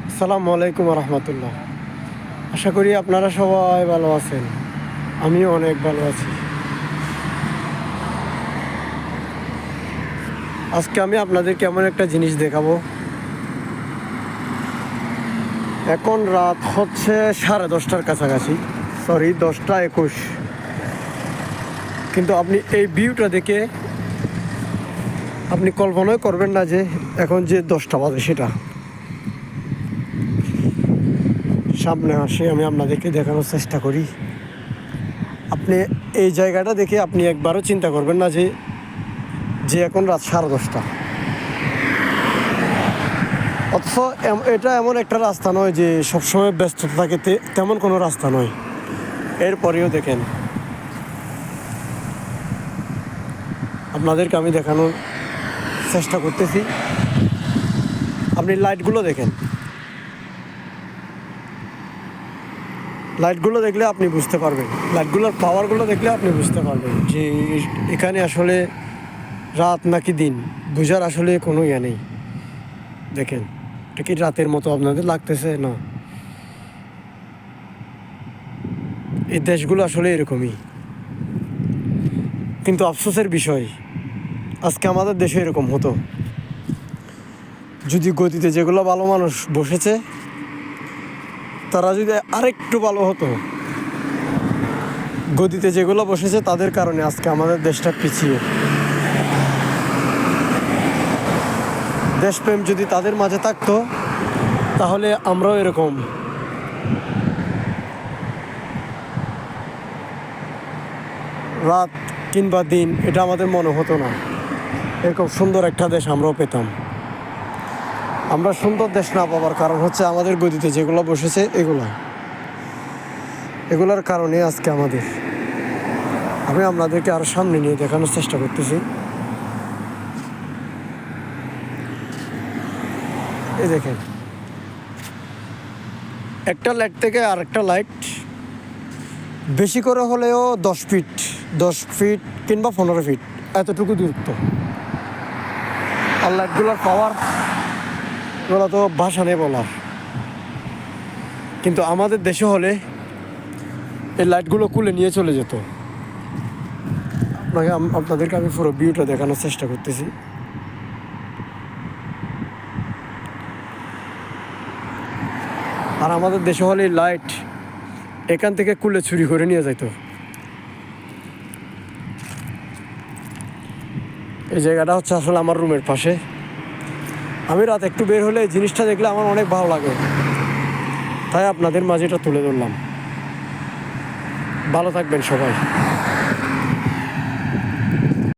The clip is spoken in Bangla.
আসসালামু আলাইকুম রহমতুল্লাহ। আশা করি আপনারা সবাই ভালো আছেন। আমিও অনেক ভালো আছি। আজকে আমি আপনাদেরকে এমন একটা জিনিস দেখাবো। এখন রাত হচ্ছে 10:30টার কাছাকাছি, সরি 10টা 21। কিন্তু আপনি এই ভিউটা দেখে আপনি কল্পনাই করবেন না যে এখন যে 10টা বাজে সেটা। সামনে আসে আমি আপনাদেরকে দেখানোর চেষ্টা করি। আপনি এই জায়গাটা দেখে আপনি একবারও চিন্তা করবেন না যে যে এখন রাত 10:30। অথচ এটা এমন একটা রাস্তা নয় যে সবসময় ব্যস্ততা থাকে, তেমন কোনো রাস্তা নয়। এরপরেও দেখেন, আপনাদেরকে আমি দেখানোর চেষ্টা করতেছি। আপনি লাইটগুলো দেখেন, লাইটগুলো দেখলে আপনি বুঝতে পারবেন, লাইটগুলোর পাওয়ারগুলো দেখলে আপনি বুঝতে পারবেন যে এখানে আসলে রাত নাকি দিন বোঝার আসলে কোনো ইয়ে নেই। দেখেন, এটা কি রাতের মতো আপনাদের লাগতেছে? না, এই দেশগুলো আসলে এরকমই। কিন্তু আফসোসের বিষয়, আজকে আমাদের দেশে এরকম হতো যদি গতিতে যেগুলো ভালো মানুষ বসেছে তারা যদি আরেকটু ভালো হতো। গদিতে যেগুলো বসেছে তাদের কারণে আজকে আমাদের দেশটা পিছিয়ে। দেশপ্রেম যদি তাদের মাঝে থাকতো তাহলে আমরাও এরকম রাত কিংবা দিন এটা আমাদের মনে হতো না। এরকম সুন্দর একটা দেশ আমরাও পেতাম। আমরা সুন্দর দেশ না পাওয়ার কারণ হচ্ছে আমাদের গদিতে যেগুলো বসেছে এগুলার কারণে আজকে আমি আপনাদেরকে আরো সামনে নিয়ে দেখানোর চেষ্টা করতেছি। এই দেখেন, একটা লাইট থেকে আরেকটা লাইট বেশি করে হলেও 10 ফিট কিংবা 15 ফিট এতটুকু দূরত্ব। আর লাইটগুলোর পাওয়ার এগুলো তো ভাষা নেই বলার। কিন্তু আমাদের দেশে হলে এই লাইটগুলো খুলে নিয়ে চলে যেত। আপনাদেরকে আমি পুরো ভিউটা দেখানোর চেষ্টা করতেছি। আর আমাদের দেশে হলে লাইট এখান থেকে খুলে চুরি করে নিয়ে যেত। এই জায়গাটা হচ্ছে আসলে আমার রুমের পাশে। আমি রাত একটু বের হলে এই জিনিসটা দেখলে আমার অনেক ভালো লাগে, তাই আপনাদের মাঝে এটা তুলে ধরলাম। ভালো থাকবেন সবাই।